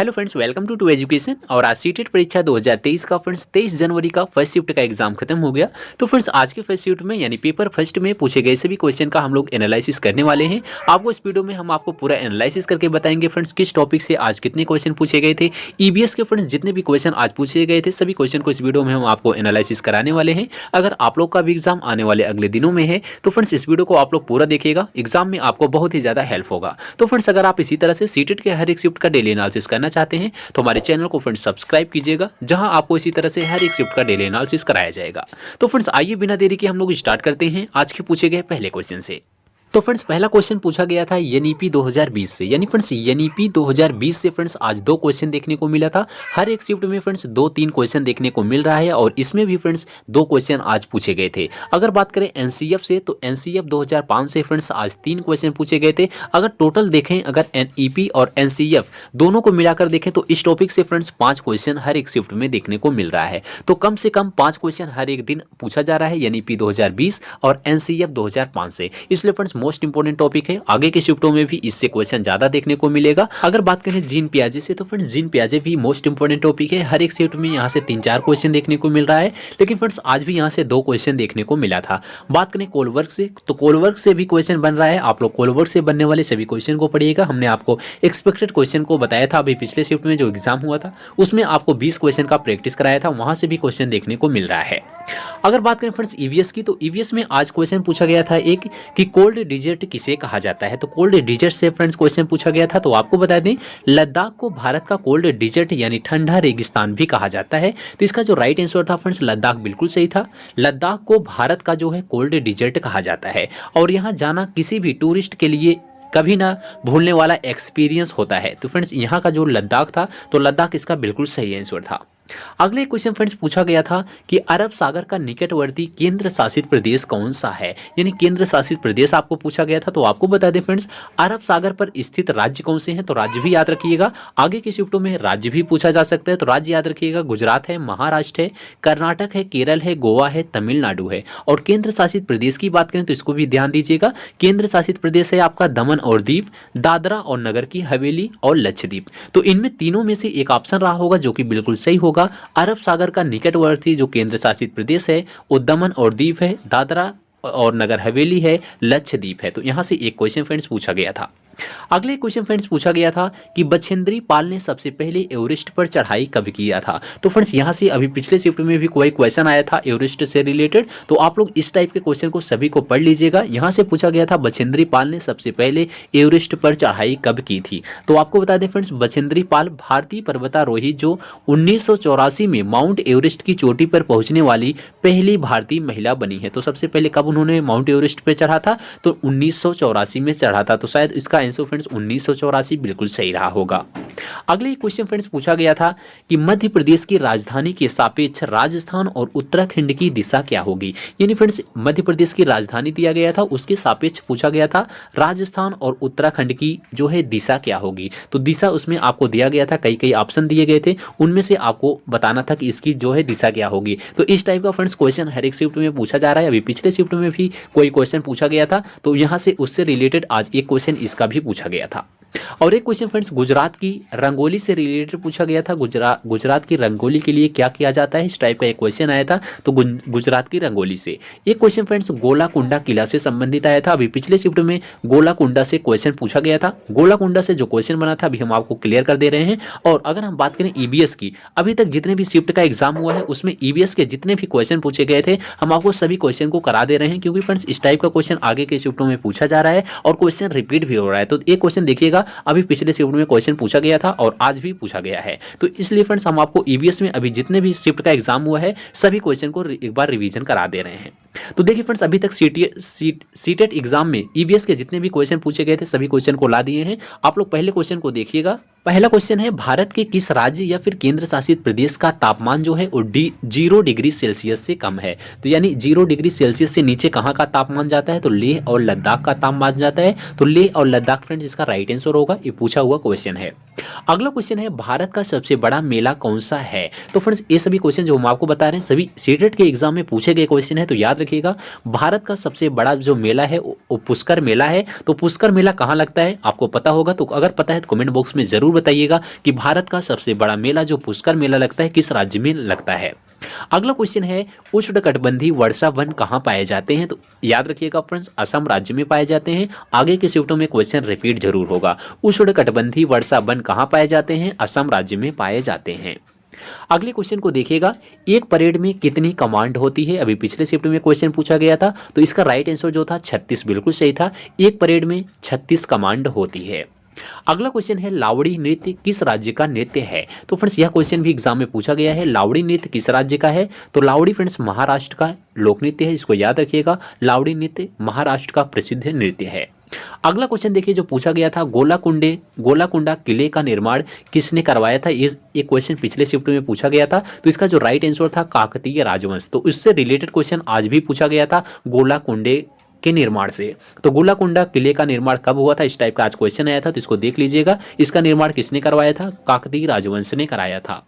Hello friends, welcome to education. और आज CTET परीक्षा 2023 का फ्रेंड्स 23 जनवरी का फर्स्ट शिफ्ट का एग्जाम खत्म हो गया। तो फ्रेंड्स आज के फर्स्ट शिफ्ट में यानी पेपर फर्स्ट में पूछे गए सभी क्वेश्चन का हम लोग एनालिसिस करने वाले हैं। आपको इस वीडियो में हम आपको पूरा एनालिसिस करके बताएंगे फ्रेंड्स किस टॉपिक से आज कितने क्वेश्चन पूछे गए थे। ईबीएस के फ्रेंड्स जितने भी क्वेश्चन आज पूछे गए थे सभी क्वेश्चन को इस वीडियो में हम आपको एनालिसिस कराने वाले हैं। अगर आप लोग का भी एग्जाम आने वाले अगले दिनों में है तो फ्रेंड्स इस वीडियो को आप लोग पूरा देखिएगा, एग्जाम में आपको बहुत ही ज्यादा हेल्प होगा। तो फ्रेंड्स अगर आप इसी तरह से सीटेट के हर एक शिफ्ट का डेली एनालिसिस करना चाहते हैं तो हमारे चैनल को फ्रेंड्स सब्सक्राइब कीजिएगा, जहां आपको इसी तरह से हर एक शिफ्ट का डेली एनालिसिस कराया जाएगा। तो फ्रेंड्स आइए बिना देरी के हम लोग स्टार्ट करते हैं आज के पूछे गए पहले क्वेश्चन से। तो फ्रेंड्स पहला क्वेश्चन पूछा गया था एनईपी 2020 से, यानी फ्रेंड्स एनईपी 2020 से फ्रेंड्स आज दो क्वेश्चन देखने को मिला था। हर एक शिफ्ट में फ्रेंड्स 2-3 क्वेश्चन देखने को मिल रहा है और इसमें भी फ्रेंड्स 2 क्वेश्चन आज पूछे गए थे। अगर बात करें एनसीएफ से तो एनसीएफ 2005 से फ्रेंड्स आज 3 क्वेश्चन पूछे गए थे। अगर टोटल देखें, अगर एनईपी और एनसीएफ दोनों को मिलाकर देखें तो इस टॉपिक से फ्रेंड्स 5 क्वेश्चन हर एक शिफ्ट में देखने को मिल रहा है। तो कम से कम 5 क्वेश्चन हर एक दिन पूछा जा रहा है एनईपी 2020 और एनसीएफ 2005 से, इसलिए फ्रेंड्स मोस्ट इंपोर्टेंट टॉपिक है। आगे के शिफ्टों में भी इससे क्वेश्चन ज्यादा देखने को मिलेगा। अगर बात करें जीन पियाजे से तो फ्रेंड्स जीन पियाजे भी मोस्ट इंपोर्टेंट टॉपिक है। हर एक शिफ्ट में यहाँ से 3-4 क्वेश्चन देखने को मिल रहा है, लेकिन फ्रेंड्स आज भी यहाँ से 2 क्वेश्चन देखने को मिला था। बात करें कोलवर्क से तो कोलवर्क से भी क्वेश्चन बन रहा है। आप लोग कोलवर्क से बनने वाले सभी क्वेश्चन को पढ़िएगा। हमने आपको एक्सपेक्टेड क्वेश्चन को बताया था, अभी पिछले शिफ्ट में जो एग्जाम हुआ था उसमें आपको 20 क्वेश्चन का प्रैक्टिस कराया था, वहां से भी क्वेश्चन देखने को मिल रहा है। अगर बात करें फ्रेंड्स ईवीएस की तो ईवीएस में आज क्वेश्चन पूछा गया था एक कि कोल्ड डिजर्ट किसे कहा जाता है। तो कोल्ड डिजर्ट से फ्रेंड्स क्वेश्चन पूछा गया था। तो आपको बता दें लद्दाख को भारत का कोल्ड डिजर्ट यानी ठंडा रेगिस्तान भी कहा जाता है। तो इसका जो राइट आंसर था फ्रेंड्स लद्दाख बिल्कुल सही था। लद्दाख को भारत का जो है कोल्ड डिजर्ट कहा जाता है और यहाँ जाना किसी भी टूरिस्ट के लिए कभी ना भूलने वाला एक्सपीरियंस होता है। तो फ्रेंड्स यहाँ का जो लद्दाख था तो लद्दाख इसका बिल्कुल सही आंसर था। अगले क्वेश्चन फ्रेंड्स पूछा गया था कि अरब सागर का निकटवर्ती केंद्र शासित प्रदेश कौन सा है, यानी केंद्र शासित प्रदेश आपको पूछा गया था। तो आपको बता दें फ्रेंड्स अरब सागर पर स्थित राज्य कौन से हैं, तो राज्य भी याद रखिएगा। आगे के शिफ्टों में राज्य भी पूछा जा सकता है, तो राज्य याद रखिएगा। गुजरात है, महाराष्ट्र है, कर्नाटक है, केरल है, गोवा है, तमिलनाडु है। और केंद्र शासित प्रदेश की बात करें तो इसको भी ध्यान दीजिएगा। केंद्र शासित प्रदेश है आपका दमन और दीव, दादरा और नगर की हवेली और लक्षद्वीप। तो इनमें तीनों में से एक ऑप्शन रहा होगा जो कि बिल्कुल सही होगा। अरब सागर का निकटवर्ती जो केंद्र शासित प्रदेश है वो दमन और दीव है, दादरा और नगर हवेली है, लक्षद्वीप है। तो यहां से एक क्वेश्चन फ्रेंड्स पूछा गया था। अगले क्वेश्चन फ्रेंड्स पूछा गया था कि बछेंद्री पाल ने सबसे पहले एवरेस्ट पर चढ़ाई कब किया था। तो फ्रेंड्स यहां से अभी पिछले शिफ्ट में भी कोई क्वेश्चन आया था एवरेस्ट से रिलेटेड, तो आप लोग इस टाइप के क्वेश्चन को सभी को पढ़ लीजिएगा। यहां से पूछा गया था बछेंद्री पाल ने सबसे पहले एवरेस्ट पर चढ़ाई कब की थी। तो आपको बता दें फ्रेंड्स बछेंद्री पाल भारतीय पर्वतारोही जो 1984 में माउंट एवरेस्ट की चोटी पर पहुंचने वाली पहली भारतीय महिला बनी है। तो सबसे पहले कब उन्होंने माउंट एवरेस्ट पर चढ़ा था, तो 1984 में चढ़ा था। तो शायद इसका आंसर फ्रेंड्स 1984 बिल्कुल सही रहा होगा। अगले क्वेश्चन फ्रेंड्स पूछा गया था कि मध्य प्रदेश की राजधानी के सापेक्ष राजस्थान और उत्तराखंड की दिशा क्या होगी। यानी फ्रेंड्स मध्य प्रदेश की राजधानी दिया गया था, उसके सापेक्ष पूछा गया था राजस्थान और उत्तराखंड की जो है दिशा क्या होगी। तो दिशा उसमें आपको दिया गया था, कई ऑप्शन दिए गए थे, उनमें से आपको बताना था कि इसकी जो है दिशा क्या होगी। तो इस टाइप का फ्रेंड्स क्वेश्चन हर एक शिफ्ट में पूछा जा रहा है। अभी पिछले शिफ्ट में भी कोई क्वेश्चन पूछा गया था, तो यहाँ से उससे रिलेटेड आज एक क्वेश्चन इसका भी पूछा गया था। और एक क्वेश्चन फ्रेंड्स गुजरात की रंगोली से रिलेटेड पूछा गया था। गुजरात की रंगोली के लिए क्या किया जाता है, इस टाइप का एक क्वेश्चन आया था। तो गुजरात की रंगोली से एक क्वेश्चन फ्रेंड्स गोलाकुंडा किला से संबंधित आया था। अभी पिछले शिफ्ट में गोलाकुंडा से क्वेश्चन पूछा गया था। गोलाकुंडा से जो क्वेश्चन बना था अभी हम आपको क्लियर कर दे रहे हैं। और अगर हम बात करें ईबीएस की, अभी तक जितने भी शिफ्ट का एग्जाम हुआ है उसमें ईबीएस के जितने भी क्वेश्चन पूछे गए थे हम आपको सभी क्वेश्चन को करा दे रहे हैं, क्योंकि फ्रेंड्स इस टाइप का क्वेश्चन आगे के शिफ्टों में पूछा जा रहा है और क्वेश्चन रिपीट भी हो रहा है। तो एक क्वेश्चन देखिएगा, अभी पिछले शिफ्ट में क्वेश्चन पूछा गया था और आज भी पूछा गया है। तो इसलिए फ्रेंड्स हम आपको ईबीएस में अभी जितने भी शिफ्ट का एग्जाम हुआ है सभी क्वेश्चन को एक बार रिवीजन करा दे रहे हैं। तो देखिए फ्रेंड्स अभी तक सीटेट एग्जाम में ईबीएस के जितने भी क्वेश्चन पूछे गए थे सभी क्वेश्चन को ला दिए हैं। आप लोग पहले क्वेश्चन को देखिएगा। पहला क्वेश्चन है भारत के किस राज्य या फिर केंद्र शासित प्रदेश का तापमान जो है वो 0 डिग्री सेल्सियस से कम है। तो यानी 0 डिग्री सेल्सियस से नीचे कहाँ का तापमान जाता है, तो लेह और लद्दाख का तापमान जाता है। तो लेह और लद्दाख फ्रेंड्स इसका राइट आंसर होगा, ये पूछा हुआ क्वेश्चन है। अगला क्वेश्चन है भारत का सबसे बड़ा मेला कौन सा है। तो फ्रेंड्स ये सभी क्वेश्चन जो हम आपको बता रहे हैं सभी सीटेट के एग्जाम में पूछे गए क्वेश्चन है, तो याद याद रखिएगा। भारत का सबसे बड़ा जो मेला है वो पुष्कर मेला है। तो पुष्कर मेला कहाँ लगता है आपको पता होगा, तो अगर पता है तो कमेंट बॉक्स में जरूर बताइएगा कि भारत का सबसे बड़ा मेला जो पुष्कर मेला लगता है किस राज्य में लगता है। अगला क्वेश्चन है उष्णकटिबंधीय वर्षा वन कहाँ पाए जाते हैं, तो याद रखिएगा फ्रेंड्स असम राज्य में पाए जाते हैं। आगे के शिफ्टों में क्वेश्चन रिपीट जरूर होगा। उष्णकटिबंधीय वर्षा वन कहाँ पाए जाते हैं, असम राज्य में पाए जाते हैं। अगले क्वेश्चन को देखिएगा, एक परेड में कितनी कमांड होती है, अभी पिछले शिफ्ट में क्वेश्चन पूछा गया था, तो इसका राइट आंसर जो था 36 बिल्कुल सही था। एक परेड में 36 कमांड होती है। अगला क्वेश्चन है लावड़ी नृत्य किस राज्य का नृत्य है, तो फ्रेंड्स यह क्वेश्चन भी एग्जाम में पूछा गया है। लावड़ी नृत्य किस राज्य का है, तो लावड़ी फ्रेंड्स महाराष्ट्र का लोक नृत्य है, इसको याद रखिएगा। लावड़ी नृत्य महाराष्ट्र का प्रसिद्ध नृत्य है। अगला क्वेश्चन देखिए जो पूछा गया था, गोलाकुंडा किले का निर्माण किसने करवाया था, ये क्वेश्चन पिछले शिफ्ट में पूछा गया था। तो इसका जो राइट आंसर था काकतीय राजवंश। तो इससे रिलेटेड क्वेश्चन आज भी पूछा गया था गोलाकुंडे के निर्माण से। तो गोलाकुंडा किले का निर्माण कब हुआ था, इस टाइप का आज क्वेश्चन आया था, तो इसको देख लीजिएगा। इसका निर्माण किसने करवाया था, काकतीय राजवंश ने कराया था।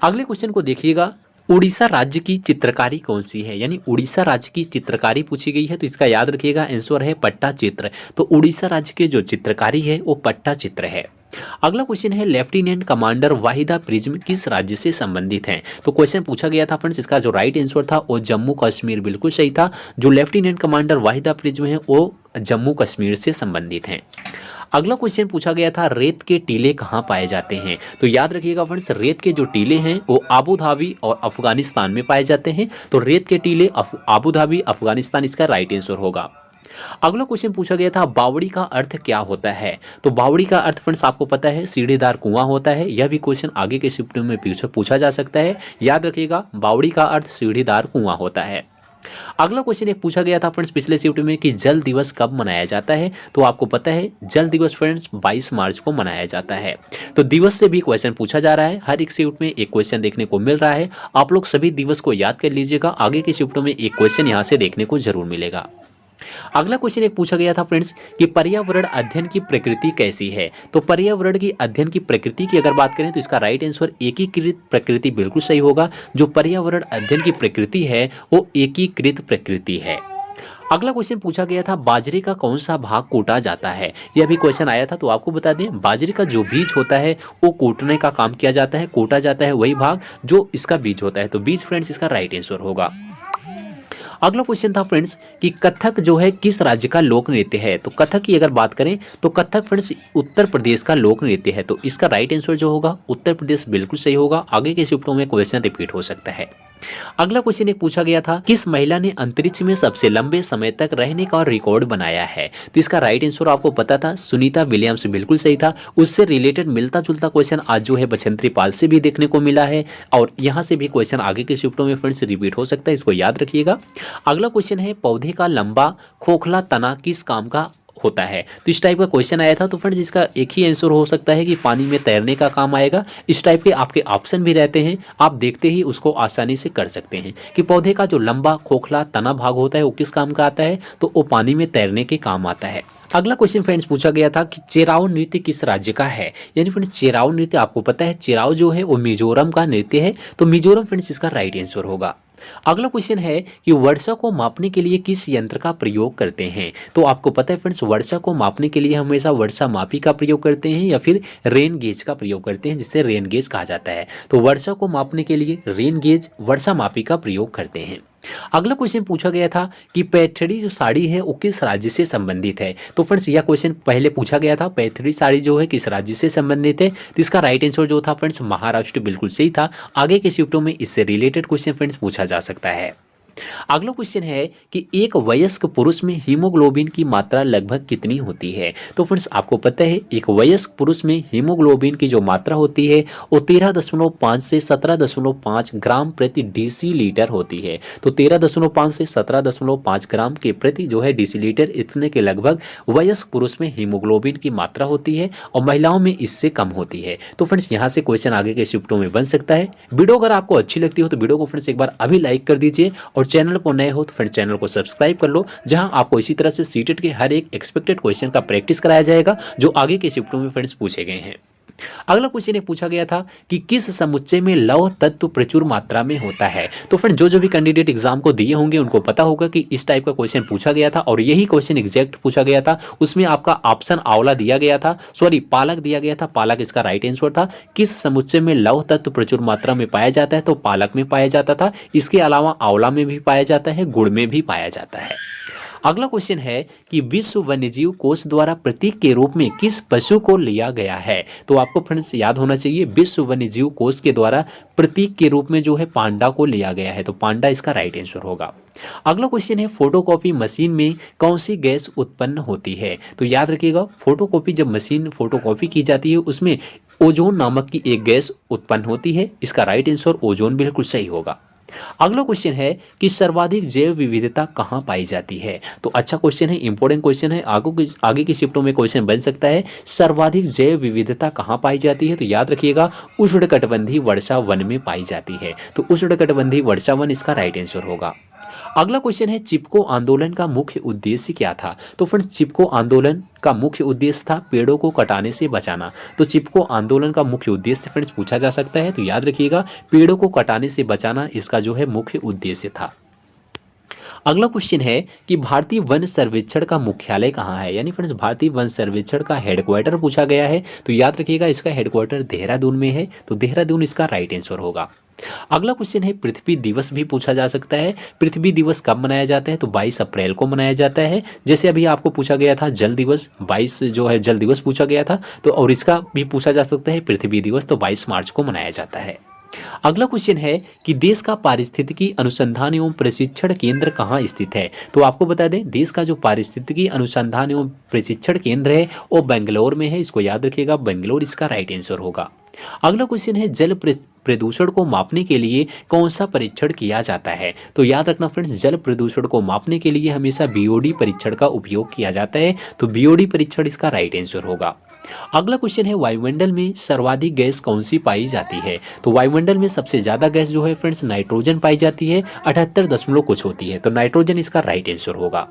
अगले क्वेश्चन को देखिएगा, उड़ीसा राज्य की चित्रकारी कौन सी है, यानी उड़ीसा राज्य की चित्रकारी पूछी गई है, तो इसका याद रखिएगा आंसर है पट्टा चित्र। तो उड़ीसा राज्य की जो चित्रकारी है वो पट्टा चित्र है। अगला क्वेश्चन है लेफ्टिनेंट कमांडर वाहिदा प्रिज्म किस राज्य से संबंधित हैं, तो क्वेश्चन पूछा गया था फ्रेंड्स, इसका जो राइट आंसर था वो जम्मू कश्मीर बिल्कुल सही था। जो लेफ्टिनेंट कमांडर वाहिदा प्रिज्म है वो जम्मू कश्मीर से संबंधित हैं। अगला क्वेश्चन पूछा गया था रेत के टीले कहाँ पाए जाते हैं, तो याद रखिएगा फ्रेंड्स रेत के जो टीले हैं वो आबू धाबी और अफगानिस्तान में पाए जाते हैं। तो रेत के टीले आबू धाबी अफगानिस्तान इसका राइट आंसर होगा। अगला क्वेश्चन पूछा गया था बावड़ी का अर्थ क्या होता है, तो बावड़ी का अर्थ फ्रेंड्स आपको पता है सीढ़ीदार कुआं होता है। यह भी क्वेश्चन आगे के शिफ्ट में पूछा जा सकता है। याद रखिएगा बावड़ी का अर्थ सीढ़ीदार कुआं होता है। अगला क्वेश्चन एक पूछा गया था फ्रेंड्स पिछले शिफ्ट में कि जल दिवस कब मनाया जाता है, तो आपको पता है जल दिवस फ्रेंड्स 22 मार्च को मनाया जाता है। तो दिवस से भी क्वेश्चन पूछा जा रहा है, हर एक शिफ्ट में एक क्वेश्चन देखने को मिल रहा है। आप लोग सभी दिवस को याद कर लीजिएगा, आगे के शिफ्टों में एक क्वेश्चन यहाँ से देखने को जरूर मिलेगा। अगला क्वेश्चन एक पूछा गया था फ्रेंड्स कि पर्यावरण अध्ययन की प्रकृति कैसी है, तो पर्यावरण की अध्ययन की प्रकृति की अगर बात करें तो इसका राइट आंसर एकीकृत प्रकृति बिल्कुल सही होगा। जो पर्यावरण अध्ययन की प्रकृति है वो एकीकृत प्रकृति है। अगला क्वेश्चन पूछा गया था बाजरे का कौन सा भाग कूटा जाता है, यह भी क्वेश्चन आया था। तो आपको बता दें बाजरे का जो बीज होता है वो कूटने का काम किया जाता है, कूटा जाता है वही भाग जो इसका बीज होता है। तो बीज फ्रेंड्स इसका राइट आंसर होगा। अगला क्वेश्चन था फ्रेंड्स कि कथक जो है किस राज्य का लोक नृत्य है, तो कथक की अगर बात करें तो कथक फ्रेंड्स उत्तर प्रदेश का लोक नृत्य है। तो इसका राइट आंसर जो होगा उत्तर प्रदेश बिल्कुल सही होगा। आगे के शिफ्टों में क्वेश्चन रिपीट हो सकता है। अगला क्वेश्चन एक पूछा गया था किस महिला ने अंतरिक्ष में सबसे लंबे समय तक रहने का रिकॉर्ड बनाया है, तो इसका राइट आंसर आपको पता था सुनीता विलियम्स बिल्कुल सही था। उससे रिलेटेड मिलता जुलता क्वेश्चन आज जो है बछंत्री पाल से भी देखने को मिला है और यहाँ से भी क्वेश्चन आगे के शिफ्टों में फ्रेंड्स रिपीट हो सकता है, इसको याद रखिएगा। अगला क्वेश्चन है पौधे का लंबा खोखला तना किस काम का होता है, तो इस टाइप का क्वेश्चन आया था। तो फ्रेंड्स इसका एक ही आंसर हो सकता है कि पानी में तैरने का काम आएगा। इस टाइप के आपके ऑप्शन भी रहते हैं, आप देखते ही उसको आसानी से कर सकते हैं कि पौधे का जो लंबा खोखला तना भाग होता है वो किस काम का आता है, तो वो पानी में तैरने के काम आता है। अगला क्वेश्चन फ्रेंड्स पूछा गया था कि चेराओ नृत्य किस राज्य का है, यानी फ्रेंड्स चेराओ नृत्य आपको पता है चेराओ जो है वो मिजोरम का नृत्य है। तो मिजोरम फ्रेंड्स इसका राइट आंसर होगा। अगला क्वेश्चन है कि वर्षा को मापने के लिए किस यंत्र का प्रयोग करते हैं, तो आपको पता है फ्रेंड्स वर्षा को मापने के लिए हमेशा वर्षा मापी का प्रयोग करते हैं या फिर रेन गेज का प्रयोग करते हैं, जिससे रेन गेज कहा जाता है। तो वर्षा को मापने के लिए रेन गेज वर्षा मापी का प्रयोग करते हैं। अगला क्वेश्चन पूछा गया था कि पैठणी जो साड़ी है वो किस राज्य से संबंधित है, तो फ्रेंड्स यह क्वेश्चन पहले पूछा गया था पैठणी साड़ी जो है किस राज्य से संबंधित है, तो इसका राइट आंसर जो था फ्रेंड्स महाराष्ट्र बिल्कुल सही था। आगे के शिफ्टों में इससे रिलेटेड क्वेश्चन फ्रेंड्स पूछा जा सकता है। अगला क्वेश्चन है कि एक वयस्क पुरुष में हीमोग्लोबिन की मात्रा लगभग कितनी होती है, तो फ्रेंड्स आपको पता है एक वयस्क पुरुष में हीमोग्लोबिन की जो मात्रा होती है वो 13.5 से 17.5 ग्राम प्रति डेसीलीटर होती है। तो 13.5 से 17.5 ग्राम के प्रति जो है डेसीलीटर इतने के लगभग वयस्क पुरुष में हीमोग्लोबिन की मात्रा होती है और महिलाओं में इससे कम होती है। तो फ्रेंड्स यहाँ से क्वेश्चन आगे के शिफ्टों में बन सकता है। वीडियो अगर आपको अच्छी लगती हो तो वीडियो को फ्रेंड्स एक बार अभी लाइक कर दीजिए और चैनल पर नए हो तो फ्रेंड चैनल को सब्सक्राइब कर लो, जहां आपको इसी तरह से सीटेट के हर एक एक्सपेक्टेड क्वेश्चन का प्रैक्टिस कराया जाएगा जो आगे के शिफ्टों में फ्रेंड्स पूछे गए हैं। अगला क्वेश्चन ये पूछा गया था कि किस समुच्चय में लौह तत्व प्रचुर मात्रा में होता है। तो फ्रेंड जो भी कैंडिडेट एग्जाम को दिए होंगे उनको पता होगा कि इस टाइप का क्वेश्चन पूछा गया था और यही क्वेश्चन एग्जैक्ट पूछा गया था। उसमें आपका ऑप्शन आंवला दिया गया था, सॉरी पालक दिया गया था, पालक इसका राइट आंसर था। किस समुच्चय में लौह तत्व प्रचुर मात्रा में पाया जाता है, तो पालक में पाया जाता था। इसके अलावा आंवला में भी पाया जाता है, गुड़ में भी पाया जाता है। अगला क्वेश्चन है कि विश्व वन्यजीव कोष द्वारा प्रतीक के रूप में किस पशु को लिया गया है। तो आपको फ्रेंड्स याद होना चाहिए, विश्व वन्यजीव कोष के द्वारा प्रतीक के रूप में जो है पांडा को लिया गया है, तो पांडा इसका राइट आंसर होगा। अगला क्वेश्चन है फोटोकॉपी मशीन में कौन सी गैस उत्पन्न होती है। तो याद रखिएगा, फोटोकॉपी जब मशीन फोटोकॉपी की जाती है उसमें ओजोन नामक की एक गैस उत्पन्न होती है, इसका राइट आंसर ओजोन बिल्कुल सही होगा। अगला क्वेश्चन है कि सर्वाधिक जैव विविधता कहाँ पाई जाती है। तो अच्छा क्वेश्चन है, इंपॉर्टेंट क्वेश्चन है, आगे की शिफ्टों में क्वेश्चन बन सकता है। सर्वाधिक जैव विविधता कहाँ पाई जाती है, तो याद रखिएगा उष्णकटिबंधीय वर्षा वन में पाई जाती है, तो उष्णकटिबंधीय वर्षा वन इसका राइट आंसर होगा। अगला क्वेश्चन है चिपको आंदोलन का मुख्य उद्देश्य क्या था। तो फ्रेंड्स चिपको आंदोलन का मुख्य उद्देश्य था पेड़ों को कटाने से बचाना। तो चिपको आंदोलन का मुख्य उद्देश्य फ्रेंड्स पूछा जा सकता है, तो याद रखिएगा पेड़ों को कटाने से बचाना इसका जो है मुख्य उद्देश्य था। अगला क्वेश्चन है कि भारतीय वन सर्वेक्षण का मुख्यालय कहाँ है, यानी फ्रेंड्स भारतीय वन सर्वेक्षण का हेडक्वार्टर पूछा गया है, तो याद रखिएगा इसका हेडक्वार्टर देहरादून में है, तो देहरादून इसका राइट आंसर होगा। अगला क्वेश्चन है पृथ्वी दिवस भी पूछा जा सकता है। पृथ्वी दिवस कब मनाया जाता है, तो 22 अप्रैल को मनाया जाता है। जैसे अभी आपको पूछा गया था जल दिवस, 22 जो है जल दिवस पूछा गया था, तो और इसका भी पूछा जा सकता है पृथ्वी दिवस, तो 22 मार्च को मनाया जाता है। अगला क्वेश्चन है कि देश का पारिस्थितिकी अनुसंधान एवं प्रशिक्षण केंद्र कहाँ स्थित है। तो आपको बता दें देश का जो पारिस्थितिकी अनुसंधान एवं प्रशिक्षण केंद्र है वो बेंगलोर में है, इसको याद रखिएगा, बेंगलोर इसका राइट आंसर होगा। अगला क्वेश्चन है जल प्रदूषण को मापने के लिए कौन सा परीक्षण किया जाता है। तो याद रखना फ्रेंड्स जल प्रदूषण को मापने के लिए हमेशा बीओडी परीक्षण का उपयोग किया जाता है, तो बीओडी परीक्षण इसका राइट आंसर होगा। अगला क्वेश्चन है वायुमंडल में सर्वाधिक गैस कौन सी पाई जाती है। तो वायुमंडल में सबसे ज्यादा गैस जो है फ्रेंड्स नाइट्रोजन पाई जाती है, 78 दशमलव कुछ होती है, तो नाइट्रोजन इसका राइट आंसर होगा।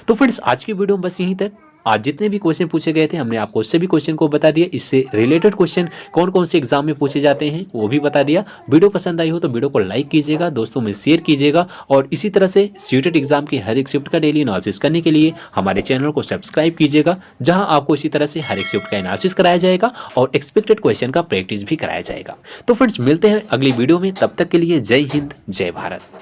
तो फ्रेंड्स आज की वीडियो में बस यहीं तक। आज जितने भी क्वेश्चन पूछे गए थे हमने आपको उससे भी क्वेश्चन को बता दिया, इससे रिलेटेड क्वेश्चन कौन कौन से एग्जाम में पूछे जाते हैं वो भी बता दिया। वीडियो पसंद आई हो तो वीडियो को लाइक कीजिएगा, दोस्तों में शेयर कीजिएगा और इसी तरह से सीटेट एग्जाम की हर एक शिफ्ट का डेली एनालिसिस करने के लिए हमारे चैनल को सब्सक्राइब कीजिएगा, जहां आपको इसी तरह से हर एक शिफ्ट का एनालिसिस कराया जाएगा और एक्सपेक्टेड क्वेश्चन का प्रैक्टिस भी कराया जाएगा। तो फ्रेंड्स मिलते हैं अगली वीडियो में, तब तक के लिए जय हिंद जय भारत।